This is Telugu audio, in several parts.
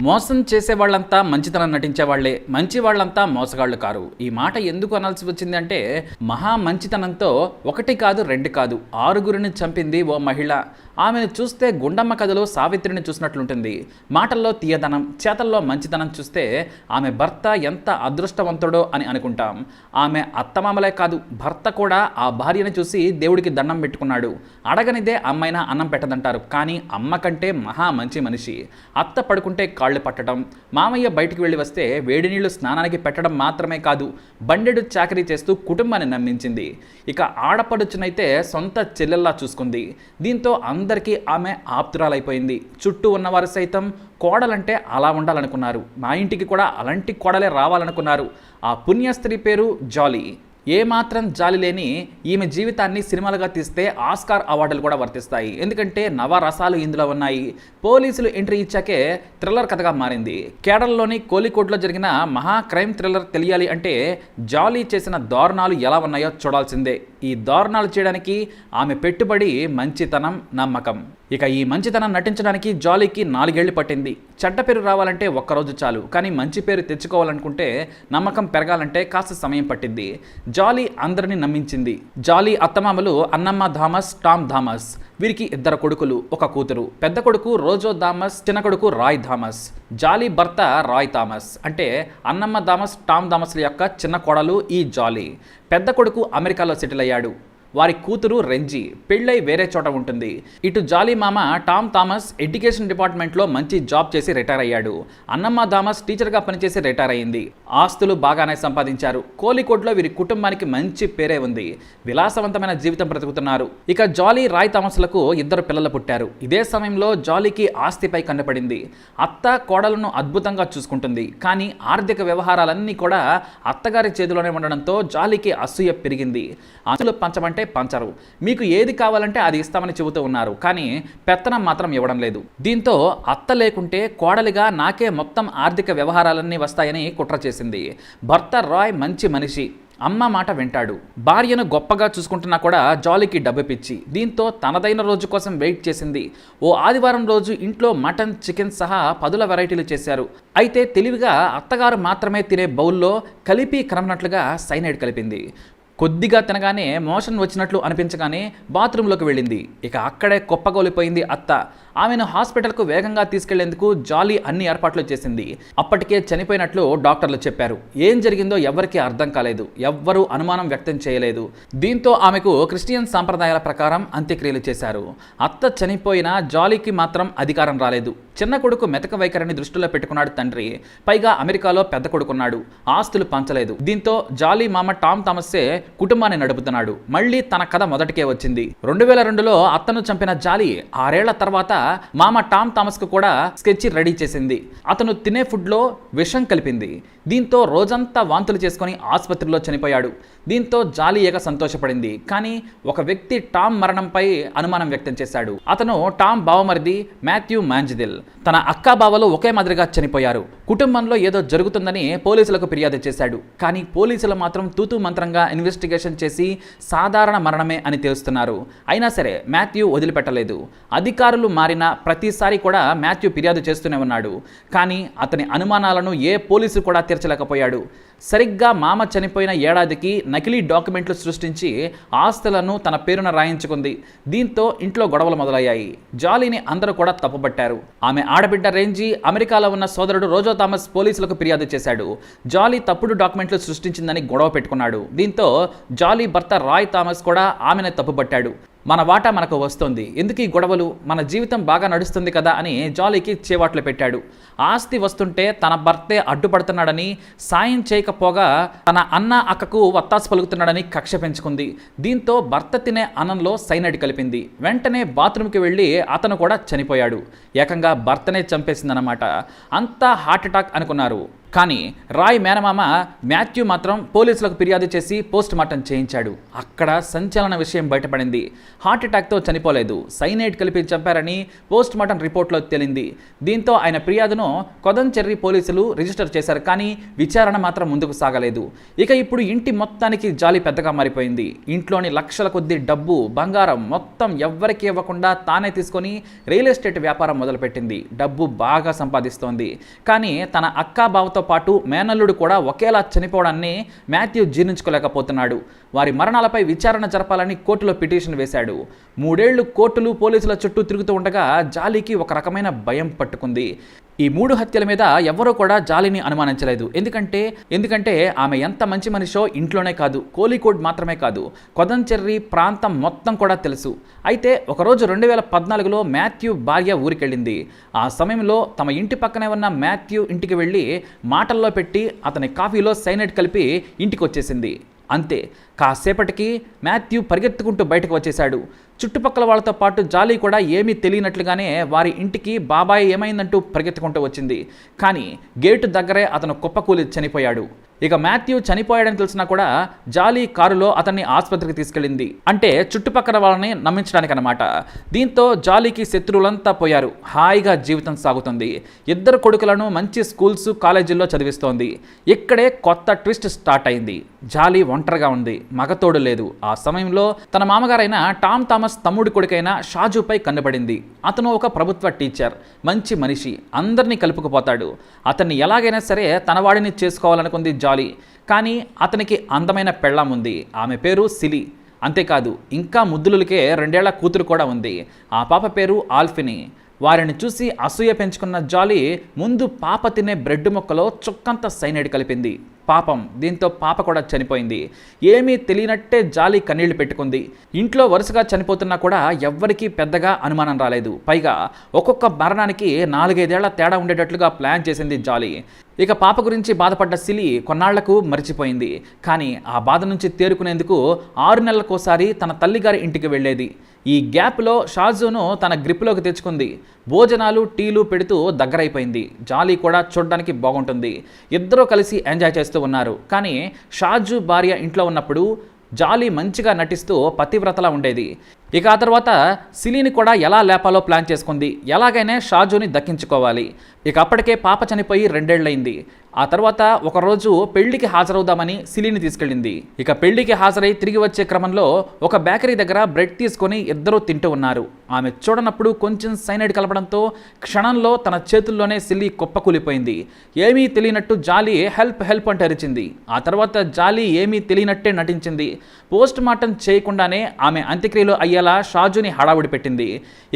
మోసం చేసేవాళ్ళంతా మంచితనం నటించేవాళ్లే, మంచి వాళ్ళంతా మోసగాళ్ళు కారు. ఈ మాట ఎందుకు అనాల్సి వచ్చింది అంటే, మహా మంచితనంతో ఒకటి కాదు రెండు కాదు 6గురిని చంపింది ఓ మహిళ. ఆమెను చూస్తే గుండమ్మ కథలో సావిత్రిని చూసినట్లుంటుంది. మాటల్లో తీయదనం, చేతల్లో మంచితనం చూస్తే ఆమె భర్త ఎంత అదృష్టవంతుడో అని అనుకుంటాం. ఆమె అత్తమామలే కాదు, భర్త కూడా ఆ భార్యను చూసి దేవుడికి దండం పెట్టుకున్నాడు. అడగనిదే అమ్మైనా అన్నం పెట్టదంటారు, కానీ అమ్మ కంటే మహా మంచి మనిషి. అత్త పడుకుంటే కాళ్ళు పట్టడం, మామయ్య బయటికి వెళ్ళి వస్తే వేడి నీళ్లు స్నానానికి పెట్టడం మాత్రమే కాదు, బండెడు చాకరీ చేస్తూ కుటుంబాన్ని నమ్మించింది. ఇక ఆడపడుచునైతే సొంత చెల్లెల్లా చూసుకుంది. దీంతో అందరికీ ఆమె ఆప్తురాలైపోయింది. చుట్టూ ఉన్నవారు సైతం కోడలంటే అలా ఉండాలనుకున్నారు. మా ఇంటికి కూడా అలాంటి కోడలే రావాలనుకున్నారు. ఆ పుణ్యస్త్రీ పేరు జాలీ. ఏమాత్రం జాలి లేని ఈమె జీవితాన్ని సినిమాలుగా తీస్తే ఆస్కార్ అవార్డులు కూడా వర్తిస్తాయి. ఎందుకంటే నవరసాలు ఇందులో ఉన్నాయి. పోలీసులు ఎంట్రీ ఇచ్చాకే థ్రిల్లర్ కథగా మారింది. కేరళలోని కోలికోట్లో జరిగిన మహా క్రైమ్ థ్రిల్లర్ తెలియాలి అంటే జాలీ చేసిన దారుణాలు ఎలా ఉన్నాయో చూడాల్సిందే. ఈ దారుణాలు చేయడానికి ఆమె పెట్టుబడి మంచితనం, నమ్మకం. ఇక ఈ మంచితనం నటించడానికి జాలీకి 4 ఏళ్లు పట్టింది. చెడ్డ పేరు రావాలంటే ఒక్కరోజు చాలు, కానీ మంచి పేరు తెచ్చుకోవాలనుకుంటే, నమ్మకం పెరగాలంటే కాస్త సమయం పట్టింది. జాలీ అందరినీ నమ్మించింది. జాలీ అత్తమామలు అన్నమ్మ థామస్, టామ్ థామస్. వీరికి 2 కొడుకులు, 1 కూతురు. పెద్ద కొడుకు రోజో థామస్, చిన్న కొడుకు రాయ్ థామస్. జాలీ భర్త రాయ్ థామస్ అంటే అన్నమ్మ థామస్, టామ్ థామస్ల యొక్క చిన్న కోడలు ఈ జాలీ. పెద్ద కొడుకు అమెరికాలో సెటిల్ అయ్యాడు. వారి కూతురు రెంజీ పెళ్ళై వేరే చోట ఉంటుంది. ఇటు జాలీ మామ టామ్ థామస్ ఎడ్యుకేషన్ డిపార్ట్మెంట్లో మంచి జాబ్ చేసి రిటైర్ అయ్యాడు. అన్నమ్మ థామస్ టీచర్గా పనిచేసి రిటైర్ అయింది. ఆస్తులు బాగానే సంపాదించారు. కోలికోట్లో వీరి కుటుంబానికి మంచి పేరే ఉంది. విలాసవంతమైన జీవితం బ్రతుకుతున్నారు. ఇక జాలీ, రాయ్ థామస్లకు 2 పిల్లలు పుట్టారు. ఇదే సమయంలో జాలీకి ఆస్తిపై కన్నపడింది. అత్త కోడలను అద్భుతంగా చూసుకుంటుంది, కానీ ఆర్థిక వ్యవహారాలన్నీ కూడా అత్తగారి చేతిలోనే ఉండడంతో జాలీకి అసూయ పెరిగింది. ఆస్తులు పంచమంటే పంచరు, మీకు ఏది కావాలంటే అది ఇస్తామని చెబుతూ ఉన్నారు, కానీ పెత్తనం మాత్రం ఇవ్వడం లేదు. దీంతో అత్త లేకుంటే కోడలిగా నాకే మొత్తం ఆర్థిక వ్యవహారాలన్నీ వస్తాయని కుట్ర చేసింది. భర్త రాయ్ మంచి మనిషి, అమ్మ మాట వింటాడు. భార్యను గొప్పగా చూసుకుంటున్నా కూడా జాలీకి డబ్బు పిచ్చి. దీంతో తనదైన రోజు కోసం వెయిట్ చేసింది. ఓ ఆదివారం రోజు ఇంట్లో మటన్, చికెన్ సహా 10 వెరైటీలు చేశారు. అయితే తెలివిగా అత్తగారు మాత్రమే తినే బౌల్లో కలిపి కనమనట్లుగా సైనైడ్ కలిపింది. కొద్దిగా తినగానే మోషన్ వచ్చినట్లు అనిపించగానే బాత్రూంలోకి వెళ్ళింది. ఇక అక్కడే కుప్పగోలిపోయింది అత్త. ఆమెను హాస్పిటల్కు వేగంగా తీసుకెళ్లేందుకు జాలీ అన్ని ఏర్పాట్లు చేసింది. అప్పటికే చనిపోయినట్లు డాక్టర్లు చెప్పారు. ఏం జరిగిందో ఎవరికీ అర్థం కాలేదు. ఎవ్వరూ అనుమానం వ్యక్తం చేయలేదు. దీంతో ఆమెకు క్రిస్టియన్ సాంప్రదాయాల ప్రకారం అంత్యక్రియలు చేశారు. అత్త చనిపోయినా జాలీకి మాత్రం అధికారం రాలేదు. చిన్న కొడుకు మెతక వైఖరిని దృష్టిలో పెట్టుకున్నాడు తండ్రి. పైగా అమెరికాలో పెద్ద కొడుకున్నాడు. ఆస్తులు పంచలేదు. దీంతో జాలీ మామ టామ్ థామస్సే కుటుంబాన్ని నడుపుతున్నాడు. మళ్ళీ తన కథ మొదటికే వచ్చింది. 2002లో అత్తను చంపిన జాలీ 6 ఏళ్ల తర్వాత మామ టామ్ థామస్ కు కూడా స్కెచ్ రెడీ చేసింది. అతను తినే ఫుడ్ లో విషం కలిపింది. దీంతో రోజంతా వాంతులు చేసుకుని ఆసుపత్రిలో చనిపోయాడు. దీంతో జాలీ ఏక సంతోషపడింది. కానీ ఒక వ్యక్తి టామ్ మరణంపై అనుమానం వ్యక్తం చేశాడు. అతను టామ్ బావమరిది మాథ్యూ మాంజిదిల్. తన అక్కా బావలు ఒకే మాదిరిగా చనిపోయారు. కుటుంబంలో ఏదో జరుగుతుందని పోలీసులకు ఫిర్యాదు చేశాడు. కానీ పోలీసులు మాత్రం తూతూ మంత్రంగా ఇన్వెస్టిగేషన్ చేసి సాధారణ మరణమే అని తెలుస్తున్నారు. అయినా సరే మాథ్యూ వదిలిపెట్టలేదు. అధికారులు మారిన ప్రతిసారి కూడా మాథ్యూ ఫిర్యాదు చేస్తూనే ఉన్నాడు. కానీ అతని అనుమానాలను ఏ పోలీసు కూడా తీర్చలేకపోయాడు. సరిగ్గా మామ చనిపోయిన ఏడాదికి నకిలీ డాక్యుమెంట్లు సృష్టించి ఆస్తులను తన పేరున రాయించుకుంది. దీంతో ఇంట్లో గొడవలు మొదలయ్యాయి. జాలీని అందరూ కూడా తప్పుపట్టారు. ఆమె ఆడబిడ్డ రెంజీ, అమెరికాలో ఉన్న సోదరుడు రోజో థామస్ పోలీసులకు ఫిర్యాదు చేశాడు. జాలీ తప్పుడు డాక్యుమెంట్లు సృష్టించిందని గొడవ పెట్టుకున్నాడు. దీంతో జాలీ భర్త రాయ్ థామస్ కూడా ఆమెను తప్పుపట్టాడు. మన వాటా మనకు వస్తుంది, ఎందుకు ఈ గొడవలు, మన జీవితం బాగా నడుస్తుంది కదా అని జాలీకి చేవాట్లు పెట్టాడు. ఆస్తి వస్తుంటే తన భర్తే అడ్డుపడుతున్నాడని, సాయం చేయకపోగా తన అన్న అక్కకు వత్తాసు పలుకుతున్నాడని కక్ష పెంచుకుంది. దీంతో భర్త తినే అన్నంలో సైనైడ్ కలిపింది. వెంటనే బాత్రూమ్కి వెళ్ళి అతను కూడా చనిపోయాడు. ఏకంగా భర్తనే చంపేసిందన్నమాట. అంతా హార్ట్ అటాక్ అనుకున్నారు. కానీ రాయ్ మేనమామ మాథ్యూ మాత్రం పోలీసులకు ఫిర్యాదు చేసి పోస్ట్ మార్టం చేయించాడు. అక్కడ సంచలన విషయం బయటపడింది. హార్ట్ అటాక్తో చనిపోలేదు, సైనైడ్ కలిపి చంపారని పోస్ట్ మార్టం రిపోర్ట్లో తేలింది. దీంతో ఆయన ఫిర్యాదును కొదంచెర్రి పోలీసులు రిజిస్టర్ చేశారు. కానీ విచారణ మాత్రం ముందుకు సాగలేదు. ఇక ఇప్పుడు ఇంటి మొత్తానికి జాలి పెద్దగా మారిపోయింది. ఇంట్లోని లక్షల కొద్ది డబ్బు, బంగారం మొత్తం ఎవ్వరికి ఇవ్వకుండా తానే తీసుకొని రియల్ ఎస్టేట్ వ్యాపారం మొదలుపెట్టింది. డబ్బు బాగా సంపాదిస్తోంది. కానీ తన అక్కా బావతో పాటు మేనల్లుడు కూడా ఒకేలా చనిపోవడాన్ని మాథ్యూ జీర్ణించుకోలేకపోతున్నాడు. వారి మరణాలపై విచారణ జరపాలని కోర్టులో పిటిషన్ వేశాడు. 3 ఏళ్లు కోర్టులు పోలీసుల చుట్టూ తిరుగుతూ ఉండగా జాలీకి ఒక రకమైన భయం పట్టుకుంది. ఈ 3 హత్యల మీద ఎవరూ కూడా జాలీని అనుమానించలేదు. ఎందుకంటే ఆమె ఎంత మంచి మనిషో ఇంట్లోనే కాదు, కోలీకోడ్ మాత్రమే కాదు, కొదంచెర్రి ప్రాంతం మొత్తం కూడా తెలుసు. అయితే ఒకరోజు 2014లో మాథ్యూ భార్య ఊరికెళ్ళింది. ఆ సమయంలో తమ ఇంటి పక్కనే ఉన్న మాథ్యూ ఇంటికి వెళ్ళి మాటల్లో పెట్టి అతని కాఫీలో సైనైడ్ కలిపి ఇంటికి వచ్చేసింది. అంతే, కాసేపటికి మాథ్యూ పరిగెత్తుకుంటూ బయటకు వచ్చేశాడు. చుట్టుపక్కల వాళ్ళతో పాటు జాలీ కూడా ఏమీ తెలియనట్లుగానే వారి ఇంటికి బాబాయ్ ఏమైందంటూ పరిగెత్తుకుంటూ వచ్చింది. కానీ గేటు దగ్గరే అతను కుప్పకూలి చనిపోయాడు. ఇక మాథ్యూ చనిపోయాడని తెలిసినా కూడా జాలీ కారులో అతన్ని ఆసుపత్రికి తీసుకెళ్ళింది. అంటే చుట్టుపక్కల వాళ్ళని నమ్మించడానికి అనమాట. దీంతో జాలీకి శత్రువులంతా పోయారు. హాయిగా జీవితం సాగుతుంది. 2 కొడుకులను మంచి స్కూల్స్, కాలేజీల్లో చదివిస్తోంది. ఇక్కడే కొత్త ట్విస్ట్ స్టార్ట్ అయింది. జాలీ ఒంటరిగా ఉంది, మగతోడు లేదు. ఆ సమయంలో తన మామగారైన టామ్ థామస్ తమ్ముడి కొడుకైన షాజుపై కన్నుపడింది. అతను ఒక ప్రభుత్వ టీచర్, మంచి మనిషి, అందరినీ కలుపుకుపోతాడు. అతన్ని ఎలాగైనా సరే తన వాడిని చేసుకోవాలనుకుంది జాలీ. కానీ అతనికి అందమైన పెళ్ళాం ఉంది. ఆమె పేరు సిలి. అంతేకాదు, ఇంకా ముద్దులకే 2 ఏళ్ల కూతురు కూడా ఉంది. ఆ పాప పేరు ఆల్ఫిని. వారిని చూసి అసూయ పెంచుకున్న జాలీ ముందు పాప తినే బ్రెడ్ ముక్కలో చుక్కంత సైనైడ్ కలిపింది. పాపం, దీంతో పాప కూడా చనిపోయింది. ఏమీ తెలియనట్టే జాలీ కన్నీళ్లు పెట్టుకుంది. ఇంట్లో వరుసగా చనిపోతున్నా కూడా ఎవ్వరికీ పెద్దగా అనుమానం రాలేదు. పైగా ఒక్కొక్క మరణానికి 4-5 ఏళ్ల తేడా ఉండేటట్లుగా ప్లాన్ చేసింది జాలీ. ఇక పాప గురించి బాధపడ్డ సిలి కొన్నాళ్లకు మరిచిపోయింది. కానీ ఆ బాధ నుంచి తేరుకునేందుకు 6 నెలలకోసారి తన తల్లిగారి ఇంటికి వెళ్ళేది. ఈ గ్యాప్లో షాజును తన గ్రిప్లోకి తెచ్చుకుంది. భోజనాలు, టీలు పెడుతూ దగ్గరైపోయింది. జాలీ కూడా చూడడానికి బాగుంటుంది. ఇద్దరూ కలిసి ఎంజాయ్ చేస్తూ ఉన్నారు. కానీ షాజు భార్య ఇంట్లో ఉన్నప్పుడు జాలీ మంచిగా నటిస్తూ పతివ్రతలా ఉండేది. ఇక ఆ తర్వాత సిలీని కూడా ఎలా లేపాలో ప్లాన్ చేసుకుంది. ఎలాగైనా షాజుని దక్కించుకోవాలి. ఇక అప్పటికే పాప చనిపోయి 2 ఏళ్లయింది. ఆ తర్వాత ఒకరోజు పెళ్లికి హాజరవుదామని సిలీని తీసుకెళ్ళింది. ఇక పెళ్లికి హాజరై తిరిగి వచ్చే క్రమంలో ఒక బేకరీ దగ్గర బ్రెడ్ తీసుకొని ఇద్దరూ తింటూ ఉన్నారు. ఆమె చూడనప్పుడు కొంచెం సైనైడ్ కలపడంతో క్షణంలో తన చేతుల్లోనే సిలి కుప్పకూలిపోయింది. ఏమీ తెలియనట్టు జాలీ హెల్ప్ హెల్ప్ అంటే అరిచింది. ఆ తర్వాత జాలీ ఏమీ తెలియనట్టే నటించింది. పోస్ట్ మార్టం చేయకుండానే ఆమె అంత్యక్రియలు అయ్యేలా షాజుని హడావుడి పెట్టింది.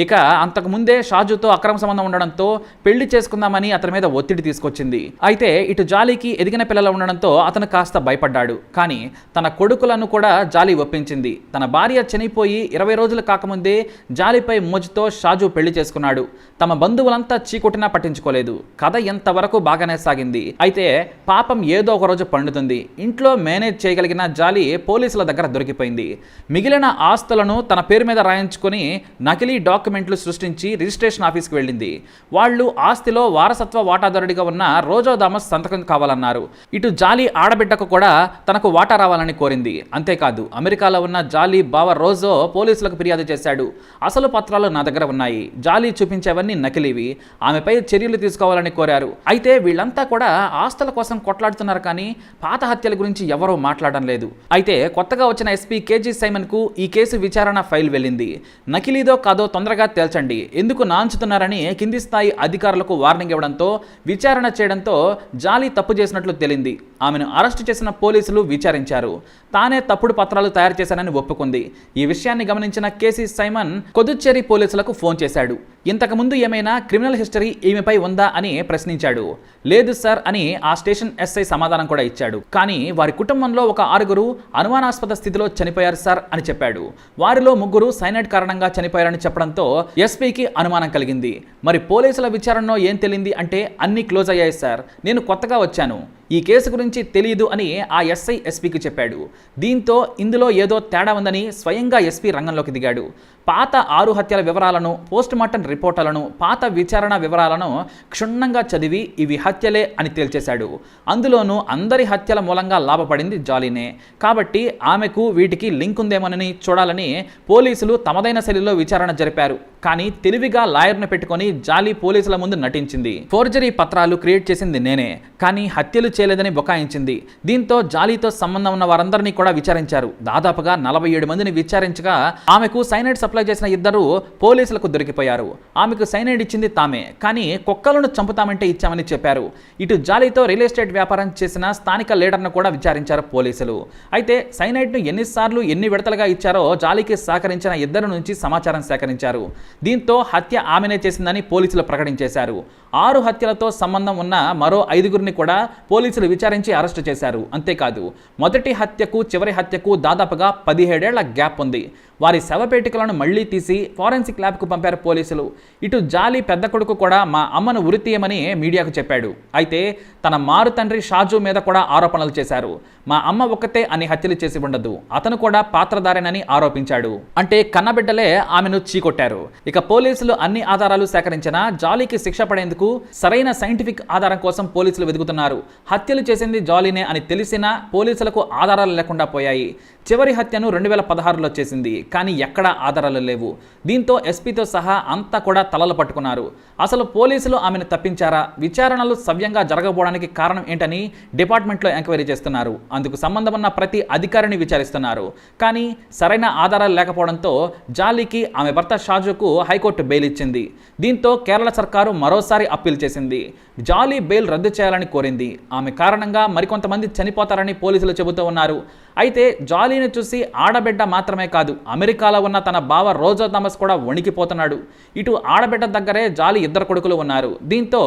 ఇక అంతకుముందే షాజుతో అక్రమ సంబంధం ఉండడంతో పెళ్లి చేసుకుందామని అతని మీద ఒత్తిడి తీసుకొచ్చింది. అయితే ఇటు జాలీకి ఎదిగిన పిల్లలు ఉండడంతో అతను కాస్త భయపడ్డాడు. కానీ తన కొడుకులను కూడా జాలీ ఒప్పించింది. తన భార్య చనిపోయి 20 రోజులు కాకముందే జాలీపై మోజుతో షాజు పెళ్లి చేసుకున్నాడు. తమ బంధువులంతా చీకొట్టినా పట్టించుకోలేదు. కథ ఎంతవరకు బాగానే సాగింది. అయితే పాపం ఏదో ఒక రోజు పండుతుంది. ఇంట్లో మేనేజ్ చేయగలిగిన జాలీ పోలీసుల దగ్గర దొరికిపోయింది. మిగిలిన ఆస్తులను తన పేరు మీద రాయించుకొని నకిలీ డాక్యుమెంట్లు సృష్టించి రిజిస్ట్రేషన్ ఆఫీస్కి వెళ్ళింది. వాళ్ళు ఆస్తిలో వారసత్వ వాటాదారుడిగా ఉన్న రోజో థామస్ సంతకం కావాలన్నారు. ఇటు జాలీ ఆడబిడ్డకు కూడా తనకు వాటా రావాలని కోరింది. అంతేకాదు, అమెరికాలో ఉన్న జాలీ బావ రోజో పోలీసులకు ఫిర్యాదు చేశాడు. అసలు పత్రాలు నా దగ్గర ఉన్నాయి, జాలీ చూపించేవన్నీ నకిలీవి, ఆమెపై చర్యలు తీసుకోవాలని కోరారు. అయితే వీళ్ళంతా కూడా ఆస్తుల కోసం కొట్లాడుతున్నారు. కానీ పాత హత్యల గురించి ఎవరూ మాట్లాడడం లేదు. అయితే కొత్తగా వచ్చిన ఎస్పీ కేజీ సైమన్ కు ఈ కేసు విచారణ ఫైల్ వెళ్ళింది. నకిలీదో కాదో తొందరగా తేల్చండి, ఎందుకు నాంచుతున్నారని కింది స్థాయి అధికారులకు వార్నింగ్ ఇవ్వడంతో విచారణ చేయడంతో జాలీ తప్పు చేసినట్లు తేలింది. ఆమెను అరెస్టు చేసిన పోలీసులు విచారించారు. తానే తప్పుడు పత్రాలు తయారు చేశానని ఒప్పుకుంది. ఈ విషయాన్ని గమనించిన కేసీ సైమన్ కొదుచ్చేరి పోలీసులకు ఫోన్ చేశాడు. ఇంతకుముందు ఏమైనా క్రిమినల్ హిస్టరీ ఈమెపై ఉందా అని ప్రశ్నించాడు. లేదు సార్ అని ఆ స్టేషన్ ఎస్ఐ సమాధానం కూడా ఇచ్చాడు. కానీ వారి కుటుంబంలో ఒక 6 అనుమానాస్పద స్థితిలో చనిపోయారు సార్ అని చెప్పాడు. వారిలో 3 సైనైడ్ కారణంగా చనిపోయారని చెప్పడంతో ఎస్పీకి అనుమానం కలిగింది. మరి పోలీసుల విచారణలో ఏం తెలియంది అంటే అన్ని క్లోజ్ అయ్యాయి సార్, నేను కొత్తగా వచ్చాను, ఈ కేసు గురించి తెలియదు అని ఆ ఎస్ఐ ఎస్పీకి చెప్పాడు. దీంతో ఇందులో ఏదో తేడా ఉందని స్వయంగా ఎస్పీ రంగంలోకి దిగాడు. పాత 6 హత్యల వివరాలను, పోస్టుమార్టం రిపోర్టులను, పాత విచారణ వివరాలను క్షుణ్ణంగా చదివి ఇవి హత్యలే అని తేల్చేశాడు. అందులోనూ అందరి హత్యల మూలంగా లాభపడింది జాలీనే. కాబట్టి ఆమెకు వీటికి లింక్ ఉందేమోనని చూడాలని పోలీసులు తమదైన శైలిలో విచారణ జరిపారు. కానీ తెలివిగా లాయర్ను పెట్టుకొని జాలీ పోలీసుల ముందు నటించింది. ఫోర్జరీ పత్రాలు క్రియేట్ చేసింది నేనే, కానీ హత్యలు చేయలేదని బుకాయించింది. దీంతో జాలీతో సంబంధం ఉన్న వారందరినీ కూడా విచారించారు. దాదాపుగా 47 మందిని విచారించగా ఆమెకు సైనైడ్ సప్లై చేసిన 2 పోలీసులకు దొరికిపోయారు. ఆమెకు సైనైడ్ ఇచ్చింది తామే, కానీ కుక్కలను చంపుతామంటే ఇచ్చామని చెప్పారు. ఇటు జాలీతో రియల్ ఎస్టేట్ వ్యాపారం చేసిన స్థానిక లీడర్ను కూడా విచారించారు పోలీసులు. అయితే సైనైడ్ను ఎన్నిసార్లు ఎన్ని విడతలుగా ఇచ్చారో జాలీకి సహకరించిన 2 నుంచి సమాచారం సేకరించారు. దీంతో హత్య ఆమెనే చేసిందని పోలీసులు ప్రకటించేశారు. 6 హత్యలతో సంబంధం ఉన్న మరో 5గురిని కూడా పోలీసులు విచారించి అరెస్టు చేశారు. అంతేకాదు మొదటి హత్యకు చివరి హత్యకు దాదాపుగా 17 ఏళ్ల గ్యాప్ ఉంది. వారి శవపేటికలను మళ్లీ తీసి ఫారెన్సిక్ ల్యాబ్కు పంపారు పోలీసులు. ఇటు జాలీ పెద్ద కొడుకు కూడా మా అమ్మను ఉరితీయమని మీడియాకు చెప్పాడు. అయితే తన మారు తండ్రి షాజు మీద కూడా ఆరోపణలు చేశారు. మా అమ్మ ఒక్కతే అని హత్యలు చేసి ఉండదు, అతను కూడా పాత్రధారేనని ఆరోపించాడు. అంటే కన్నబిడ్డలే ఆమెను చీకొట్టారు. ఇక పోలీసులు అన్ని ఆధారాలు సేకరించినా జాలీకి శిక్ష పడేందుకు సరైన సైంటిఫిక్ ఆధారం కోసం పోలీసులు వెతుకుతున్నారు. హత్యలు చేసింది జాలీనే అని తెలిసినా పోలీసులకు ఆధారాలు లేకుండా పోయాయి. చివరి హత్యను 2016లో చేసింది, కానీ ఎక్కడా ఆధారాలు లేవు. దీంతో ఎస్పీతో సహా అంతా కూడా తలలు పట్టుకున్నారు. అసలు పోలీసులు ఆమెను తప్పించారా, విచారణలు సవ్యంగా జరగబోవడానికి కారణం ఏంటని డిపార్ట్మెంట్లో ఎంక్వైరీ చేస్తున్నారు. అందుకు సంబంధం ఉన్న ప్రతి అధికారిని విచారిస్తున్నారు. కానీ సరైన ఆధారాలు లేకపోవడంతో జాలీకి ఆమె భర్త షాజుకు హైకోర్టు బెయిల్ ఇచ్చింది. దీంతో కేరళ సర్కారు మరోసారి అప్పీల్ చేసింది. జాలీ బెయిల్ రద్దు చేయాలని కోరింది. ఆమె కారణంగా మరికొంతమంది చనిపోతారని పోలీసులు చెబుతూ ఉన్నారు. అయితే జాలీని చూసి ఆడబిడ్డ మాత్రమే కాదు, అమెరికాలో ఉన్న తన బావ రోజో థామస్ కూడా వణికిపోతున్నాడు. ఇటు ఆడబిడ్డ దగ్గరే జాలీ 2 కొడుకులు ఉన్నారు. దీంతో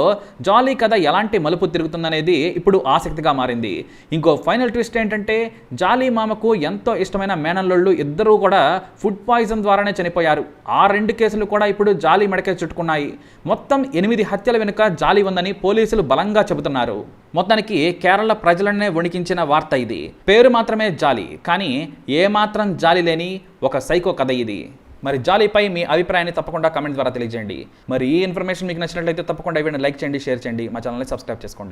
జాలీ కథ ఎలాంటి మలుపు తిరుగుతుందనేది ఇప్పుడు ఆసక్తిగా మారింది. ఇంకో ఫైనల్ ట్విస్ట్ ఏంటంటే జాలీ మామకు ఎంతో ఇష్టమైన మేనల్లోళ్ళు 2 కూడా ఫుడ్ పాయిజన్ ద్వారానే చనిపోయారు. ఆ 2 కేసులు కూడా ఇప్పుడు జాలీ మెడకే చుట్టుకున్నాయి. మొత్తం 8 హత్యల వెనుక జాలీ ఉందని పోలీసులు బలంగా చెబుతున్నారు. మొత్తానికి కేరళ ప్రజలనే వణికించిన వార్త ఇది. పేరు మాత్రమే జాలీ, కానీ ఏమాత్రం జాలి లేని ఒక సైకో కథ ఇది. మరి జాలీపై మీ అభిప్రాయాన్ని తప్పకుండా కామెంట్ ద్వారా తెలియజేయండి. మరి ఈ ఇన్ఫర్మేషన్ మీకు నచ్చినట్లయితే తప్పకుండా లైక్ చేయండి, షేర్ చేయండి, మా ఛానల్ని సబ్స్క్రైబ్ చేసుకోండి.